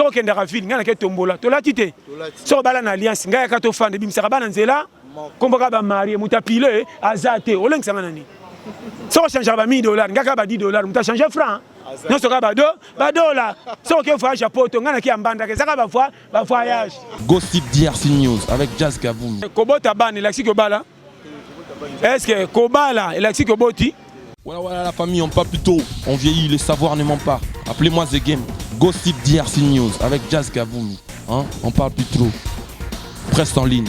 soko kende ka ville ngana ke tombola to lati te soko bala na alliance ngaya ka to fande bimsaka bana nzela kombo ka ba marié muta pile azate olengisa ngana ni soko changer ba $1000 ngaka ba $10 muta changer franc non soko ba $2 soko ke voyage à poto ngana ki ambanda ke saka ba voyage Gossip DRC News avec Jazz Kavoum. Kobota bani laxi ko bala est-ce que Kobala et laxi ko boti. Voilà la famille, on parle plus tôt, on vieillit, le savoir ne ment pas. Appelez-moi The Game, Gossip DRC News avec Jazz Kavoum. Hein? On parle plus trop. Presse en ligne,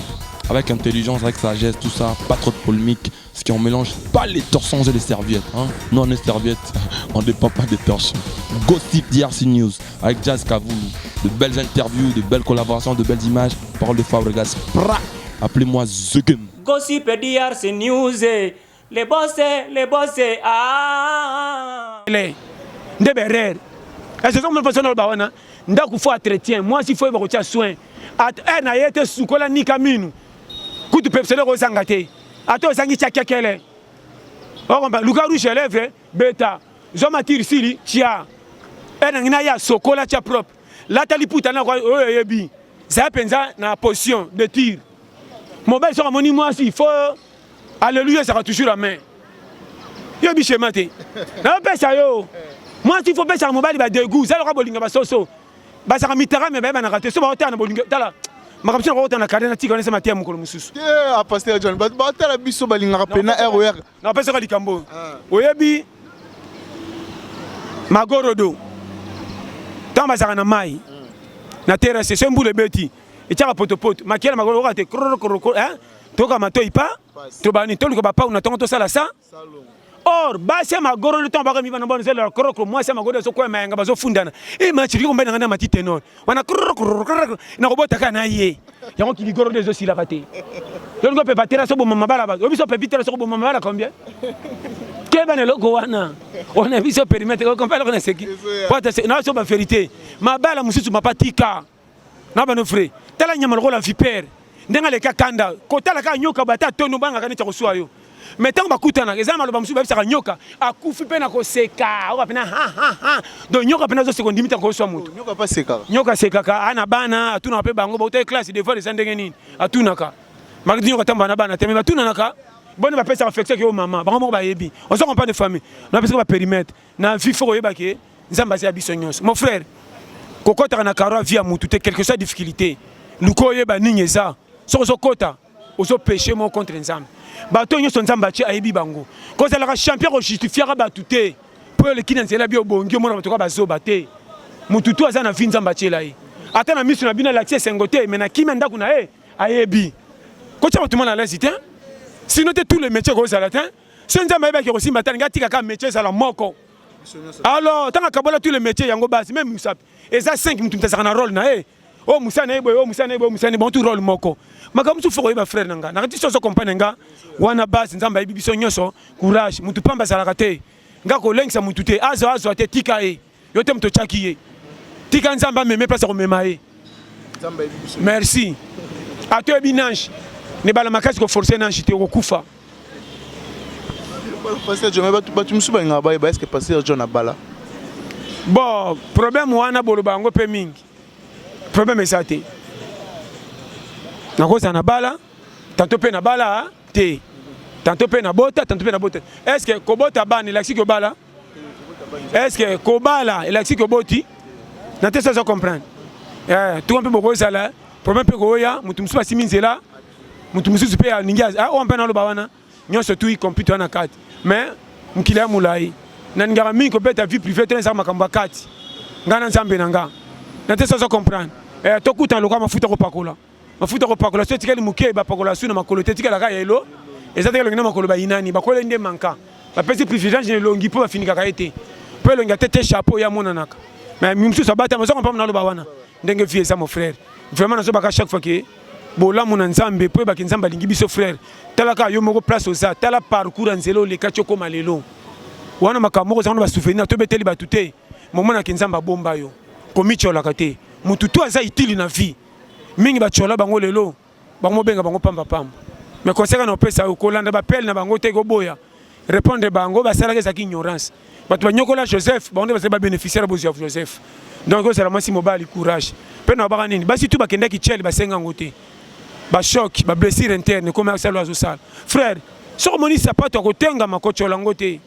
avec intelligence, avec sagesse, tout ça, pas trop de polémique. Ce qui on mélange pas les torchons et les serviettes. Hein? Nous on est serviettes, on ne dépend pas des torchons. Gossip DRC News avec Jazz Kavoum. De belles interviews, de belles collaborations, de belles images. Parole de Fabregas. Appelez-moi The Game. Gossip DRC News. Les boss, ah. Les Ndeberer. Est-ce que vous me faites ça bawana? Ndaku faut entretien. Moi si faut ba soin. At na yete sukola ni kaminu. Kutu pepsele ko sangate. Ato sangi chakekele. Okomba Luka rouge lèvre beta. Zoma tir sili chia. Ngina ya sokola cha propre. La taliputa na ko oyebi. Ça penza na position de tir. Mon bel sur moni moi si faut. Alléluia, ça va toujours la main. Yo bichemate. Na pesa yo. Moi s'il faut pesa mon mobile ba dégoût, ça le bolinga ba soso. Ba ça mitara mais ba na raté. So ba hota na bolinga tala. Makamsi na hota na kadena tika na sema tia mukolo mususu. Ah pasteur John, ba tala biso balinga pena ROR. Na pesa ka likambo. Oyebi Magorodo. Tamba za na mai. Na terrasse c'est mbule beti. Et tia potopoto. Makiela Magorodo te kroko hein? Toka matoi pa tobani toluka ba pa una tonto sala sa or ba se magoro le tomba mi bana bonne zela kroko moi se magoro so ko mayenga bazo fundana e matchi ko mbena ngana matite non wana kroko na robota kana ye yango ki ligoro des aussi la raté donc on peut pas tirer so bo mama bala ba obiso peut vite so bo mama bala combien ke bana loko wana on a vu ce périmètre ko compare ko na seki pata se na so ba vérité ma bala mususu mapatika na bano frère tala nyama lo la vipère ndenga leka kanda kotala ka nyoka bata tono banga kanita koswa yo metango bakutana ezama lo bamusu babisa nyoka akufi pena ko seka o pena ha do nyoka pena zo sekondi mita ko swa mutu Nyoka pas seka. nyoka seka ka ana bana atuna pe bango ba classe de fois de sandenge nini atuna ka magdi nyoka tamba na bana teme batuna naka bonne ba pesa affecté ke o mama bango ba yebi on se comprend de famille na pesa ba périmètre na vie fo yeba ke nzamba ya bisonyos mon frère kokota na karo via mutu te quelque soit difficulté luko yeba ninyeza so kota ozo péché mon contre nzambe bato nyo nzamba chi ayebi bango ko za la champion ko justifiera batuté pour le kinanzela bio bongi mo na bato ka bazoba te mututu azana vi nzamba chi lai ata na misu na bina la tie sengote mais na kimenda kuna ayebi ko cha bato mona la zité sinon te tous les métiers ko za latin ce nzamba yeba ki ko simba tanga tika ka métier za la moko alors tanga kabola tous les métiers yango base même musap et ça 5 mutu mtazaka na rôle na oh musane bon tout rôle moko makamsu foko yeba frère nanga na kati soso compagnie nga wana base nzamba yebi biso nyoso courage mutu pamba salaka te nga ko lengsa mutu te azo te tika yo te muto chaki ye tika nzamba meme place ko mema Nzamba yebi biso. merci ato yebi nange ne bala makasi ko forcer nange te ko kufa Pasteur John, tu musu balinga ba est-ce que pasteur John abala? bon problème wana bolo bango pe mingi problème est ça te na kosa na bala tantôt pe na bala te tantôt pe na bota est-ce que kobota bani laxi ko bala est-ce que kobala laxi ko boti na te ça comprendre tout un peu beaucoup ça là problème pe ko ya mutu musu basimi nzela mutu musu pe ya ningia on pe na lo bawana nyonso tu i computer na carte mais mkila mulai na ngara mingi ko beta vie privée tena sa makamba kati ngana nzambe nanga na te ça comprendre tokuta loka mafuta ko pakola so tikali muke ba pakola suna makolo te tikala ka yelo ezate kelongina makolo ba inani bakola nde manka ba pesi privilège ne longi po ba finika ka ete po longa tete chapeau ya mona naka mais mimsu sabata mazo comprendre na lo ba wana ndenge vie ça mon frère vraiment na so baka chaque fois que bola mona nzambe po ba kinzamba lingi biso frère talaka yo moko place oza tala parcours nzelo le kachoko malelo wana makamoko za ba souvenir to beteli ba tuté momona kinzamba bomba yo komichola kate mututu aza itili na vie mingi bachola bango lelo bango benga bango pamba mais conseil na opesa ko landa ba pelle na bango te ko boya répondre bango basalaka ezaki ignorance bato banyokola Joseph bango nde bazali babénéficiaire bozwa Joseph donc ozala mwasi mobali courage mpe na babaka nini basi tu bakendaki chele basenga yango te bachoc bablessure interne koma asalo azosala frère soki omoni sapato akotengama kocola yango te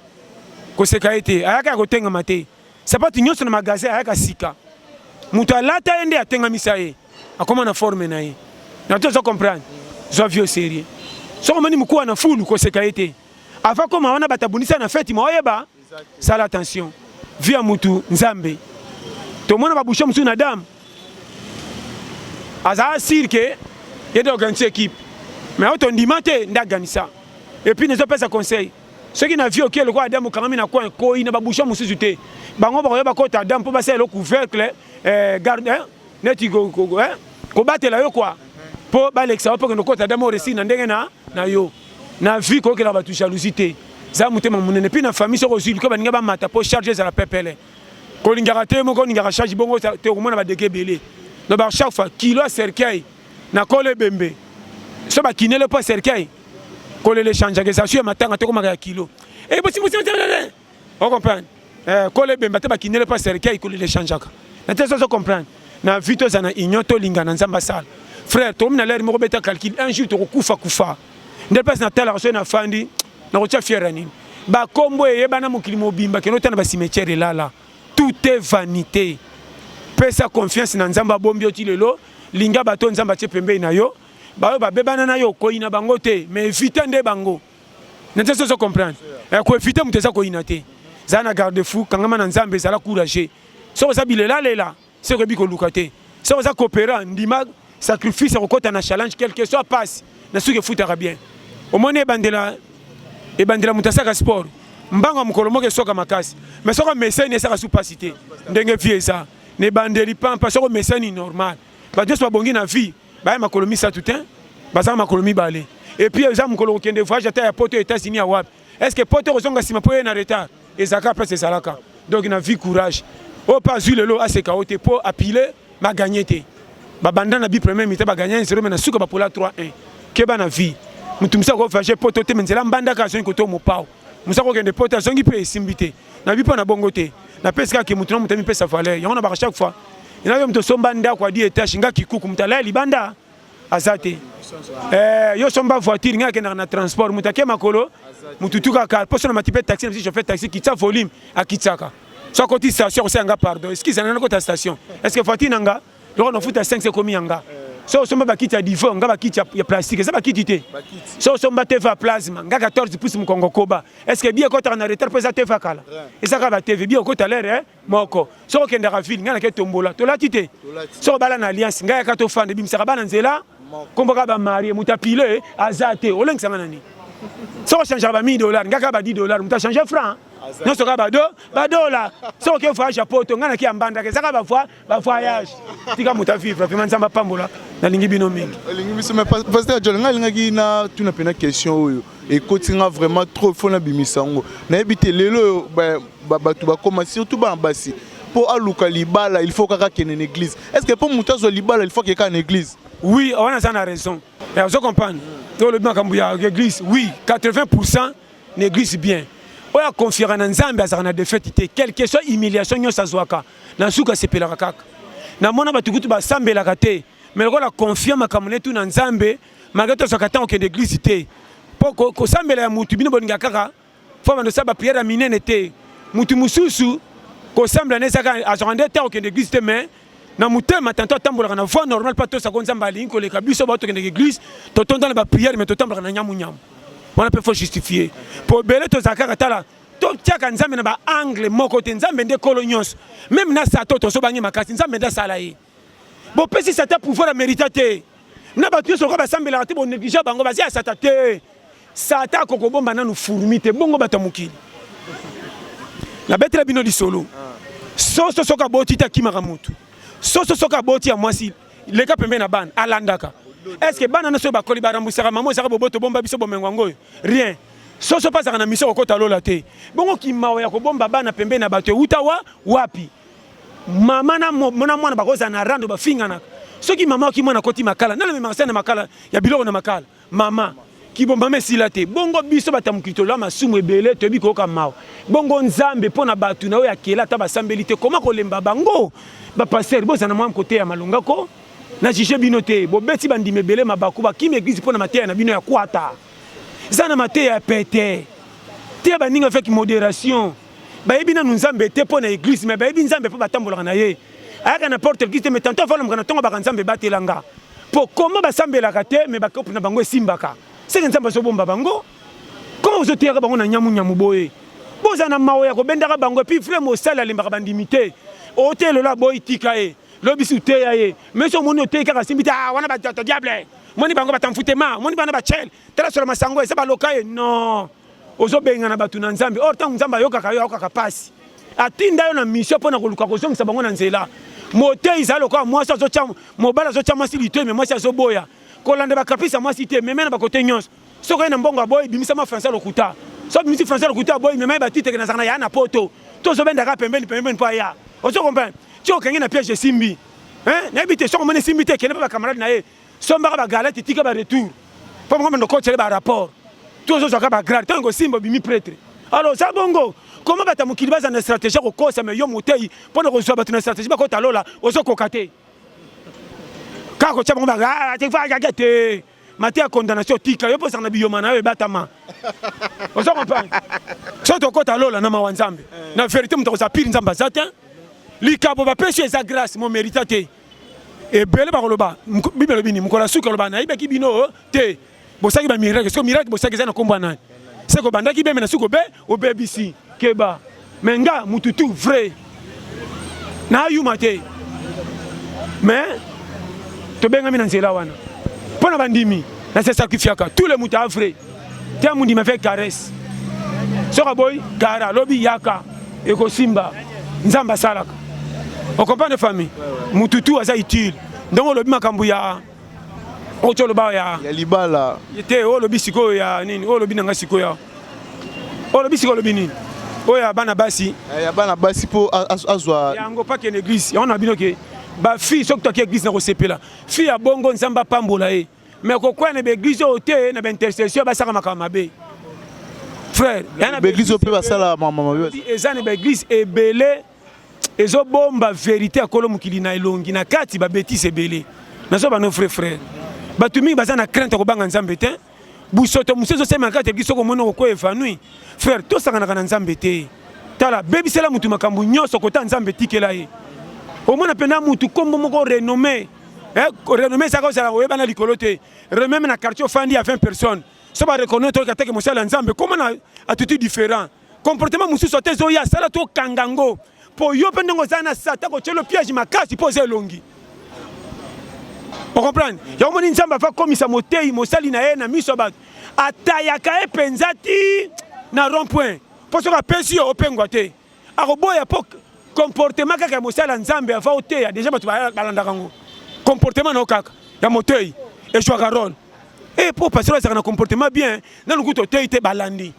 koseka ye te ayaka ya kotengama te sapato nyonso na magasin ayaka sika moto alata ye nde atengamisa ye akoma na forme na ye na to ozo comprendre zwa vie au sérieux soki omoni mokuwa na fulu koseka ye te afa koma wana batabundisa na feti ma oyeba sala attention vie ya mutu nzambe tomona babushe mosusu na dame azala sire ke ye de organise équipe mais oyo tondima te nde aganisa et puis nezopesa conseil soki na vie okie lokola adamu okangami na coin ekoi na babushe mosusu te bango bakoyeba kota adamu mpo basala couvercle garde neti kobatela yo kwa mpo balekisa yo mpo kende kota adamu oresi na ndenge na yo na vie kookela bato jalousie te za motema monene mpi na famille soko ozwi liko baninga bamata mpo charge ezala pepele kolingaka te moko olingaka charge bongo te okomona badeke ebele donc ba chaque fois kilo ya cercueil na kolo ebembe so bakinele mpo ya cercueil kolele changeaka eza su ya matanga te komaka ya kilo ocomprendre kolo ebembe te bakinele mpo ya cercueil kolele changeaka na te sozo comprendre na vie toza na union tolinga na nzambe asala frère tokomi na lere moko beta calcul un jour tokokufa nde place na talaka soki na fandi nakotia fiere nini bakombo eyebana mokili mobimba keno tana basimetiere elala tout est vanité pesa confiance na nzambe abombi oti lelo linga bato nzambe atie pembei na yo bayo babebana na yo okoyi na bango te mais évite nde bango nete soso comprendre koévite moto eza koyina te zala na garde fou kangama na nzambe ezala courage soki oza bilela lela soki oyebi koluka te soki oza coopéra ndima sacrifice akokota na challenge quelque soit passe na soki efutaka bien omoni ebandela moto asaka sport mbango mokolo moko esoka makasi mais soko meseni esaka su pasi te ndenge vie eza na ebandeli pampa soko meseni normal bato nyonso babongi na vie baya makolo misato te bazaka makolo mibale et puis eza mokolo kokende voyage ata ya poto États-Unis ya wapi est ce que poto kozonga nsima mpo ye na retard ezalaka place ezalaka donc na vie courage oyo mpe azwi lelo aseka o te mpo apile baganye te babanda na bi premier mita baganye 0 me na suka bapola 3-1 keba na vie mutu musa ko voyage poto te menzela mbandaka azongi koto mopao musa kokende poto azongi mpe esimbi te na bi mpo na bongo te na pesi kaka mutu na mutu amipesa valeur yango na baka chaque fois ina yo mutu somba ndako adi etage nga kikuku mutu alaya libanda aza te yo somba voiture nga akendaka na transport mutu ake makolo mutu tukaka mposo na mati mpe taxi na bisi chauffeur taxi kitisa volume akitsaka so akoti station akosala nga pardon eskize nanga nakota station est ce que voiture nanga loko nafuta 5 ekomi yanga so osomba bakiti ya divo nga bakiti ya plastique eza bakiti te so osomba tv ya plasma nga 14 pouce mokongo koba est ce que bie ekotaka na retard mpo eza tv akala ezaka batv bie okota lere moko soko okendaka ville nga nake tombola tolati te soko bala na alliance nga yaka tofanda ebimisaka bana nzela komboka bamarie moto apile aza te olengisanga nani soko ochangeaka ba $1000 nga kaka ba $10 moto achange franc nyonso kaka badola soki oke voyage ya poto nga naki ya mbandaka ezaka bavoyage tika moto avivre vraimen nzambe apambola nalingi bino mingi elingi biso mais pasteur John nga alingaki na tuna pena question oyo ekotinga vraiment trop fo na bimisa yango nayebi te lelo bato bakoma surtout bana basi mpo aluka libala il faut kaka kende na église est ce que mpo moto azwa libala il faut keka na église oui wana aza na raison ozo comprendre olobi makambo ya église oui 80% na église bien oyo akonfiaka na nzambe azalaka na defete te quelque soit humiliation nyonso azwaka na suka asepelaka kaka namona bato kutu basambelaka te mais lokola confia makambo netu na nzambe malgré tozwaka ntango okende église te mpo kosambela ya mutu bino bolinga kaka fo bando osala bapriere ya minene te mutu mosusu kosambela na ezaka azwaka nde ntango okende église te mais na motema tanto atambolaka na voie normale mpo tosako nzambe alingi koleka biso bao tokendeka église totonda na bapriere mais totambolaka na nyamunyamu wana mpe fo justifier mpo bele tozala kaka tala totiaka nzambe na baangle moko te nzambe nde kolo nyonso meme na sata tozobangi makasi nzambe nde asala ye bopesi sata pouvoir amérita te na bato nyonso lokola basambelaka te bonéglige bango bazia ya sata te sata akokobomba nanu fourmi te bongo bato ya mokili nabetela bino lisolo soso soki aboti te akimaka motu soso soki aboti ya mwasi leka pembe na bana alandaka est ce que bana nyonso oyo bakoli barambwisaka mama ezaka boboto bomba biso bomengo yango oyo rien soso mpe azaka na misio kokota lola te bongo kimawa ya kobomba bana pembe na bato euta wapi mama na mwana bakozala na rando bafinganaka soki mama oki mwana koti makala nala memaka na makala ya biloko na makala mama ki bomba mesila te bongo biso batamukito la masumu ebele to biko kamao bongo nzambe pona batu na oya kela ta basambeli te koma kolemba bango ba pasteur boza na mwam côté ya malonga ko na jije bino te bo beti bandi mebele mabaku ba kimi église pona mateya na bino ya kwata zana mateya ya pete te ba ninga fait modération ba yebina nzambe te pona église mais ba yebi nzambe po batambola na ye aka na porte église te mais tanto fa na tonga ba nzambe batelanga po koma basambelaka te mais bakopu na bango esimbaka c'est que nzambe so bomba bango comment vous êtes bango na nyamu boye boza na mawo ya ko bendaka bango puis frère mosala limbaka bandimité hôtel la boy tikae lobisu te yae mais so moni te kaka simbita wana ba diable moni bango batamfutema moni bana ba chel tala sur masango esa ba lokae non ozo benga na batu na nzambe or tant nzamba yoka pasi atinda yo na mission pona koluka kozongisa bango na nzela mote izalo kwa mwasi azocha mobala azocha mwasi lito mais mwasi azoboya kolanda bakapisa mwasi te mais mena bakote nyonso soko na mbongo boy bimisa ma français lokuta so bimisi français lokuta boy mais ba tite na zana ya na poto to zo benda ka pembeni pa ya ozo comprendre ti okangi na piège simbi na bité soko mone simbi te kene ba camarade na ye so mbaka ba galette tika ba retour po mo ndo ko tele ba rapport to zo ka ba grade tango simbo bimi prêtre alors ça bongo comment bata mukili baza na stratégie ko kosa mais yo motei pona ko zo batu na stratégie ba ko talola ozo kokate kako cha bongo ba te fa gagete mati ya condamnation tika yo posa na biyoma na yo batama ozo comprendre so to ko talola na mawanzambe na vérité mutako za pire nzamba zata likabo ba pêche eza grâce mon méritate et bele ba koloba bibelo bini mukola suka loba na ibeki bino te bosaki ba miracle so miracle bosaki za na komba na c'est ko bandaki be mena suko be o BBC keba menga mututu vrai na yuma te mais to benga mina nzela wana pona bandimi na se sacrifiaka tous les muta vrai te mundi me fait caresse soka boy gara lobi yaka eko simba nzamba salaka on comprend les familles mututu aza utile ndongo lobi makambu ya ocho loba ya libala yete o lobi siko ya nini o lobi nanga siko ya o lobi siko lobi nini o ya bana basi po azwa yango pa ke église on a bino ke ba fille sok to ke église na ko sepela fille ya bongo nzamba pambola e mais ko kwa na église o te na intercession ba saka makama be frère ya na église o pe ba sala mama yo ezane ba église ebele ezo bomba vérité akolo mukili na elongi na kati ba bêtise ebele nazo ba no frère batumi baza na crainte ko banga nzambe te busoto musezo sema kati église ko mono ko evanui frère to sanga na nzambe te tala bebisela mutu makambu nyoso kota nzambe tikela ye au moins pena mutu kombo moko renommé renommé ça ko sala oyeba na likolo te rememe na quartier fandi à 20 personnes so ba reconnaître ka teke mosala nzambe comment na attitude différent comportement mususu te zo ya sala to kangango po yo pendengo zana sata ko chelo piège makasi poser longi on comprend ya moni nzamba fa komisa motei mosali na ye na miso bat atayaka e penzati na rond point pour que pesi yo opengwa te akoboya po comportement kaka mosala nzambe afa ote ya déjà batu balanda kango comportement na okaka ya motei et joie rôle et pour passer ça na comportement bien na lukuto te te balandi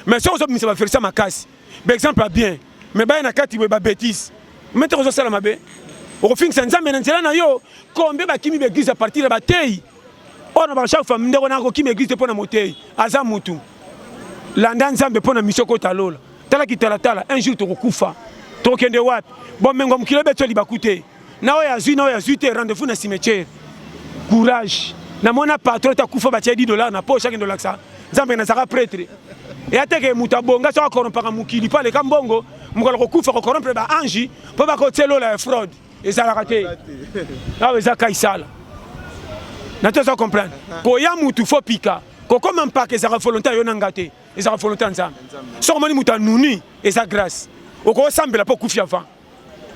mais so so misa ba faire ça makasi par exemple bien mais ba na kati ba bêtise maintenant so sala mabe o fin nzambe na nzela na yo combien ba kimi l'église à partir ba tei on ba chaque femme ndeko na ko kimi église pour na motei aza mutu landa nzambe pour na mission ko talola tala ki tala un jour to kufa to kende wapi bon mengo mukilo beto libakute na oya zui te rendez-vous na cimetière courage na mona patron ta kufa ba $10 na poche kendo laksa nzambe na saka prêtre et ateke mutabonga so akorompaka mukili pale kambongo mukolo ko kufa ko corrompre ba anji po ba ko telo la fraude ezalaka te awe zaka isala na to so comprendre ko ya mutu fo pika ko comme mpaka ezaka volontaire yo nanga te ezaka volontaire nzambe so moni muta nuni eza grâce oko sambela po kufi avant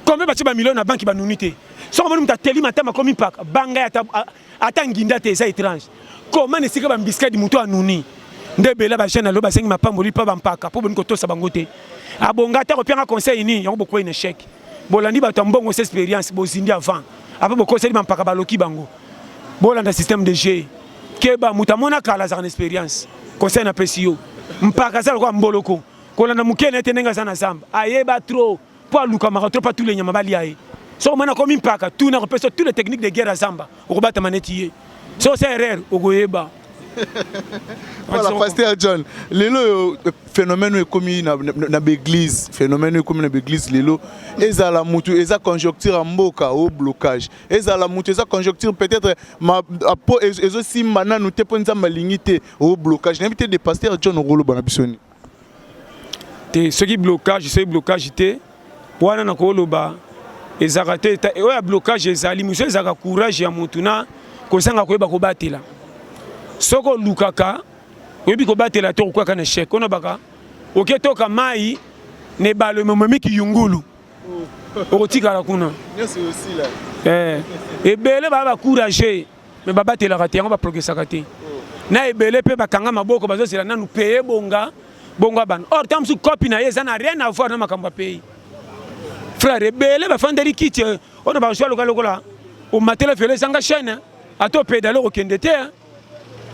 combien ba tiba millions na banki ba nuni te so moni muta teli matama komi mpaka banga ata nginda te eza étrange comment ne sika ba biscuit di mutu anuni ndebela ba jeune alo ba sengi mapamboli pa ba mpaka po boniko to sa bango te abonga ta ko pianga conseil ni yango boko ina échec bolandi ba tambongo cette expérience bozindi avant après boko seli mpaka baloki bango bolanda système de jeu keba mutamona kala za expérience conseil na pesio mpaka za kwa mboloko kolanda mukene tenenga sana zamba ayeba trop pour luka mara trop pas tous les nyama bali aye so mana comme mpaka tout na repèse toutes les techniques de guerre à zamba okobata maneti ye so c'est erreur ogoyeba Voilà, Pasteur John. Le phénomène est commis dans l'église. Phénomène est commis dans l'église. Et ça la moutou, et ça conjoncture en moka au blocage. Et ça la moutou, et ça conjoncture peut-être et aussi maintenant nous te prenons ma lignité au blocage. N'invite des pasteurs John au rôle banabisoni. Ce qui blocage, c'est blocage était. Wana na koloba ezakate et oya blocage ezali muso ezaka courage ya mutuna kosanga koyeba ko batela. Soko lukaka oyebi ko batela to kwa kana chèque ona baka oketoka mai ne balo momemi ki yungulu. Okotika la kuna. C'est aussi là. Ebele ba courage mais ba batela kate ngo ba progresser kate. Na ebele pe bakanga maboko bazo sela nanu payer bonga ban. Or tam su copie na yeza na rien à voir na makamba pays. Frère, ebele ba fandeli kiti on ba choix lokola o matela fele sanga chaîne ato pédalo ko kendete.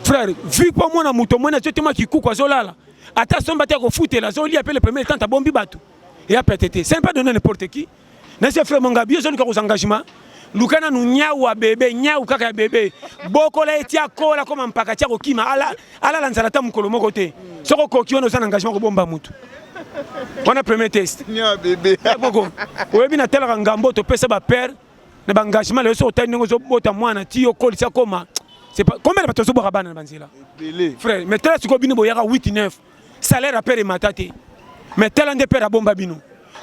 Frère, vu pour moi na muto mona tete ki kuko azolala. Ata somba te ko foutela zo li appelle le premier temps ta bombi batu. Et a pétété. C'est pas donner n'importe qui. Na se frère monga bio zone ko engagement. Lukana nu nyawa bébé nyawu kaka bébé. Boko la etia kola comme mpaka tia ko kima ala lanzala ta mukolo moko te. Soko ko kiono sana engagement ko bomba mutu. On a premier test. Nya bébé. Boko. Oyebi na tela ngambo to pesa ba père na ba engagement le so ta ningo zo bota mwana ti yo kolisa koma. C'est pas combien de bateaux boka bana banzela. Frère, mais tela siko bino boyaka 8 9. Salaire à père et matate. Mais tela nde père a bomba bino.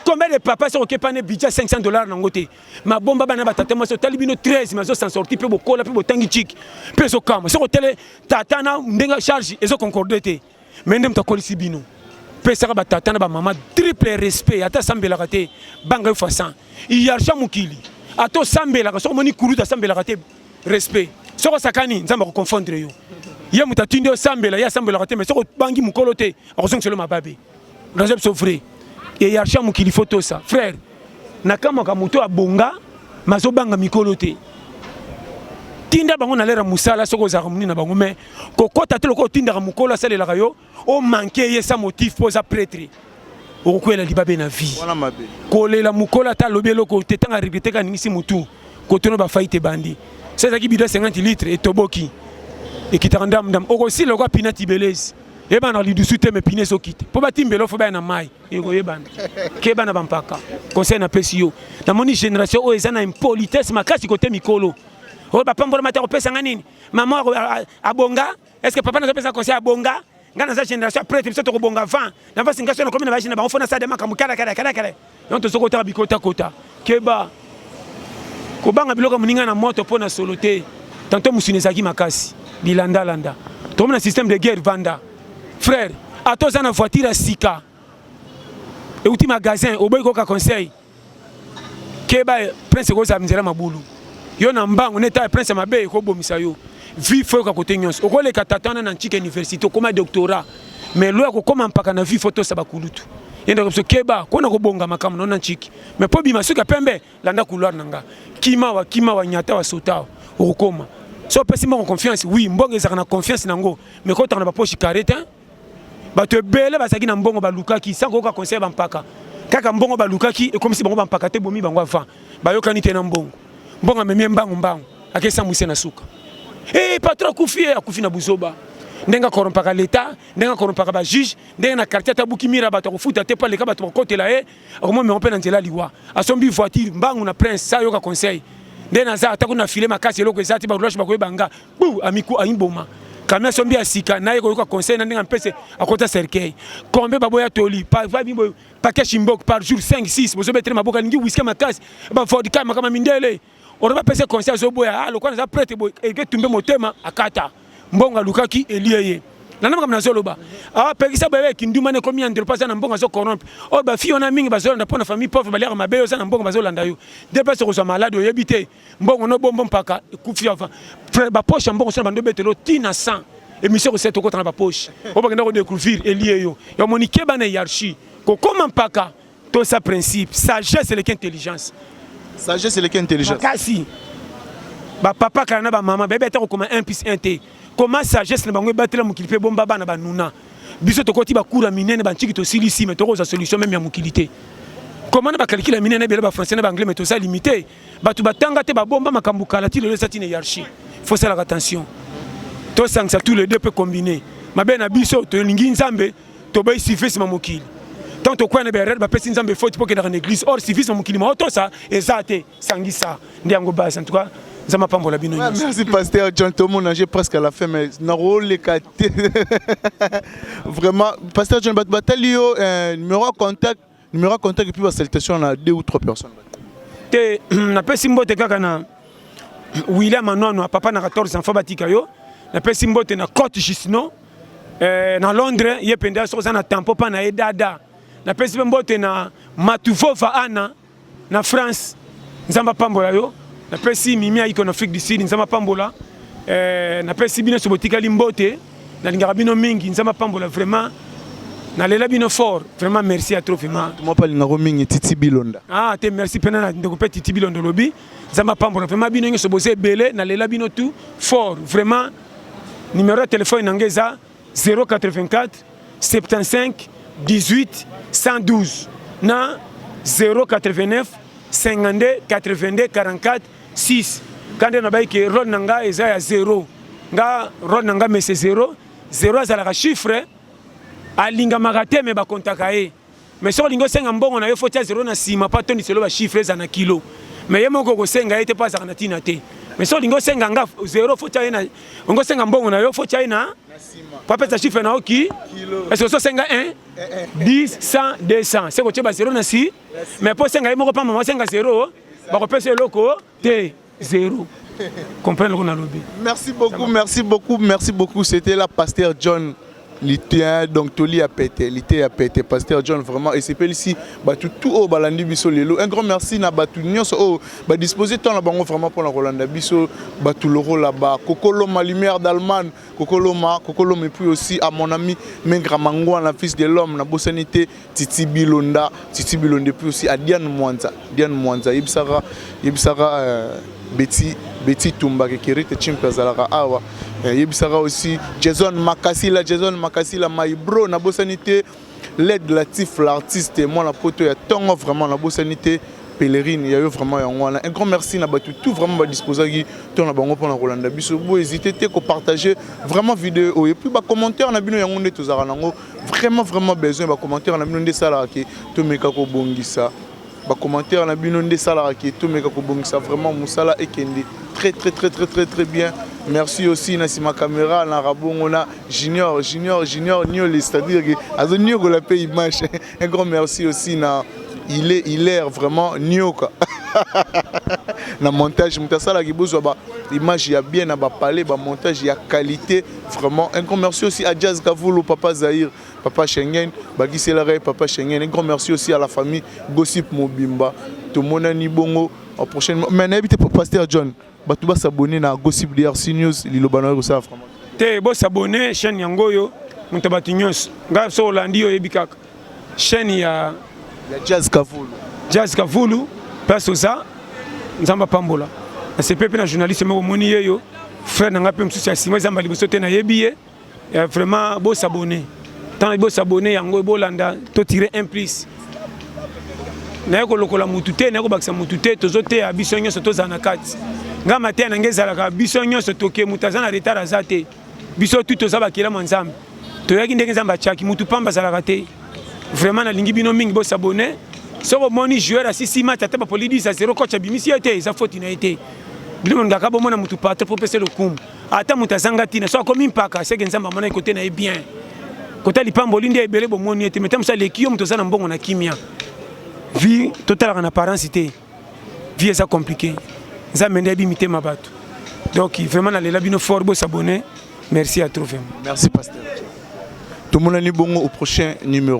Combien de papas sont occupés par un budget $500 dans côté. Ma bomba bana batata moi so talibino 13 mais so s'en sorti pe bokola pe botangi chic. Pe so kama. So tele tatana ndenga charge et so concordete. Mais ndem ta kolisi bino. Pe saka batata na ba mama triple respect ata sambela kate banga façon. Iyarcha mukili. Ato sambela so moni kuruta sambela kate respect. Soko sakani nzamba ko confondre yo. Ye mutatinde sambela ya sambela kate mais soko bangi mukolo te. Akosonga selo mababe. Razeb so vrai. Et yarcha mukili photo ça. Frère, nakama ka muto abonga mazo banga mikolo te. Tinda bango na lera musala soko za ramuni na bango mais kokota te loko tinda mukolo salela kayo o manquer ye sa motif pour sa prêtre. Okwela libabe na vie. Voilà mabe. Kolela mukola ta lobelo ko te tanga regretter ka ningisi mutu. Kotono ba faite bandi. C'est ça qui bidon 50 litres et toboki. Et qui t'arrandam ndam. Okosi loko pinati belez. Eba na lidusu te me pine so kite. Po ba timbelo fo ba na mai. Ego yebana. Keba na bampaka. Conseil na pesio. Na moni génération o ezana impolitesse makasi côté mikolo. O ba pambora mata opesa nganini. Maman abonga. Est-ce que papa na opesa conseil abonga? Ngana za génération après te to bonga 20. Na va singa so na komina ba jina ba ofona sa de maka mukala kala. Donc to sokota bikota kota. Keba. Ko banga biloko muninga na moto pona solote. Tantôt musinezaki makasi. Bilanda landa. To mona système de guerre vanda. Frère, à toi ça na voiture à sika. Et outil magasin au boy koka conseil. Keba prince ko za mzela mabulu. Yo na mbango neta prince mabe ko bomisa yo. Vie faut ka côté nyons. Oko le katatana na nchike université comme doctorat. Mais lo ko comme mpaka na vie photo sabakulutu. Yenda ko keba ko na ko bonga makamu na nchiki. Mais po bima suka pembe landa couloir nanga. Kima wa nyata wa sotao. Okoma. So pesi mo confiance oui mbongo ezaka na confiance nango. Mais ko tanga ba poche carrette hein. Bato bele basaki na mbongo balukaki sans koka conseil bampaka kaka mbongo balukaki et comme si bango bampaka te bomi bango avant bayokani te na mbongo mbongo memie mbango akesa muise na suka patron akufi na buzoba ndenga korompaka l'état ndenga korompaka ba juge ndenga na quartier tabuki mira bato ko futa te pa le ka bato ko kotela akomo me opena nzela liwa asombi voiture mbango na prince sa yoka conseil ndena za atako na filer makasi eloko ezati ba roche ba ko banga bu amiku aimboma Kamia sombi asika na yeko yoka conseil na ndinga mpese akota cercueil. Combien baboya toli par paquet chimbok par jour 5 6 bozo betre maboka ningi whisky makasi ba vodka makama mindele. Oroba pese conseil zo boya aloko na prêtre boy eke tumbe motema akata. Mbonga lukaki elieye. Nana kama nazoloba. Pekisa bebe kinduma ne komi entreprise na mbonga zo corrompe. O ba fi ona mingi bazolanda pona famille pauvre balera mabeyo sana mbonga bazolanda yo. Depese ko zo malade oyebite. Mbongo no bombo mpaka kufi avant. Ba poche mbongo so bando betelo tina 100. Émission recette ko tana ba poche. O ba ngena ko découvrir elié yo. Ya monike ba na hiérarchie. Ko koma mpaka to sa principe. Sagesse et l'intelligence. Sagesse et l'intelligence. Kasi. Ba papa kana ba maman bébé ta ko comme 1 + 1 t. Comment sagesse na bango batela mukilipe bomba bana banuna biso to koti ba kura minene ba nchiki to silisi mais to ko za solution même ya mukilité comment na ba calculer minene bele ba français na ba anglais mais to ça limité ba tu batanga te ba bomba makambu kala ti le sati na hiérarchie faut faire attention tosangisa tous les deux peut combiner mabe na biso tolingi nzambe tobai sifisi mamokili tant tokoya na berere bapesi nzambe faute po kendaka na église or sifisi mamokili ma otosa eza te sangisa ndi yango base en tout cas nzambe apambola bino nyonso. Merci pasteur John, tout le monde j'ai presque à la fin mais na rôle vraiment pasteur John Batalio numéro de contact et puis la salutation à 2 ou 3 personnes. Te na pesi mbote kaka na William Anono papa na 14 enfants batika yo na pesi mbote na Côte Gisno na Londres ye penda so na tampo pa na edada na pesi mbote na Matuvova Ana na France nzamba pambola yo na pesi mimia iko na Afrique du Sud nzamba pambola na pesi bino sobotika limbote na lingara bino mingi nzamba pambola vraiment na lela bino fort vraiment merci à trop vraiment moi pas lingaro mingi Titi Bilonda te merci pena na ndeko pe Titi Bilonda lobi nzamba pambola vraiment bino ngi sobose belé na lela bino tout fort vraiment numéro de téléphone nangeza 084 75 18 112 na 089 52 82 44 6 quand on a baï que rod nanga eza ya 0 nga rod nanga mais c'est 0 azalaka chiffre alinga magate me ba kontaka e mais so lingo senga mbongo na yo faut tia 0 na sima pa toni selo ba chiffre za na kilo mais yemo ko senga ete pa za na tina te mais so lingo senga nga 0 faut tia na ngo senga mbongo na yo faut tia na sima pa pesa chiffre na oki est-ce que so senga 1 10 100 200 c'est ko tia ba 0 na si mais po senga yemo ko pa mama senga 0 ba ko pesa loko te 0 comprendre qu'on a lobby. Merci beaucoup, c'était la pasteur John. L'ité donc Toli a pété, pasteur John vraiment et c'est pas ici tout au balandi biso lelo. Un grand merci na batu nyonso au disposer temps la bango vraiment pour la Rolanda biso batu loro là-bas. Kokolo ma lumière d'Allemagne, Kokolo et puis aussi à mon ami Mengra Mangwa la fils de l'homme na bosanité Titi Bilonda puis aussi à Diane Mwanza Ibsara Betty Tumba qui hérite Chimpazalaka awa Yebisara aussi Jason Makasila my bro na bosanité l'aide Latif l'artiste et moi la poto ya tongo vraiment na bosanité pèlerine il y a eu vraiment un grand merci na batu tout vraiment ba disposer ton na bango pona Rolanda biso bo hésiter te ko partager vraiment vidéo et puis ba commentaire na bino yango nde tozara nango vraiment besoin ba commentaire na bino nde sala ki to meka ko bongisa ba commentaire na bino nde sala ki to meka ko bongisa vraiment musala ekende très bien. Merci aussi Nassima Caméra, na Rabongona Junior Nioli, c'est-à-dire que Azonio la paye image. Un grand merci aussi na il est vraiment Nioka. Na montage mutasala ki bozwa ba image ya bien na ba parler ba montage ya qualité vraiment. Un grand merci aussi à Jazz Kavulu, Papa Zahir, Papa Schengen, Bagisela Ray, Papa Schengen. Un grand merci aussi à la famille Gossip Mobimba. Tout mon ani bongo au prochain mais n'habitez pas pasteur John. Batu ba s'abonner na Gossip DRC News lilobana ko sa vraiment. Te bo s'abonner chaîne yangoyo mutabati nyos. Nga so landi yo yebikaka. Chaîne ya Jazz Kavulu place ça nzamba pambola. Na CPP na journaliste mo moni yeyo frère nga pe msusi asima zamba liboso te na yebiye. Vraiment bo s'abonner. Tant bo s'abonner yango bo landa to tirer un plus. Na ko lokola mutute na ko bakisa mutute tozote ya biso nyonso tozana kati. Nga matin na ngezalaka biso nyonso toke mutazana retard azate biso tout tozaba kila manzambe toyaki ndenge nzamba chaki mutu pamba zalaka te vraiment na lingi bino mingi bo s'abonner soko moni joueur asisi match ata ba polidi sa 0 coach abimisi ete za faute na ete bino ngaka bo mona mutu patre pour pese le kum ata mutazanga tina so ko mimpaka seke nzamba mona côté na bien côté lipambo lindi ebele bo moni ete metam sa lekio mutozana mbongo na kimia vie totale en apparence ite vie ça compliqué. Donc vraiment les labino fort beau s'abonner. Merci à trop. Merci pasteur. Tout le monde est bon au prochain numéro.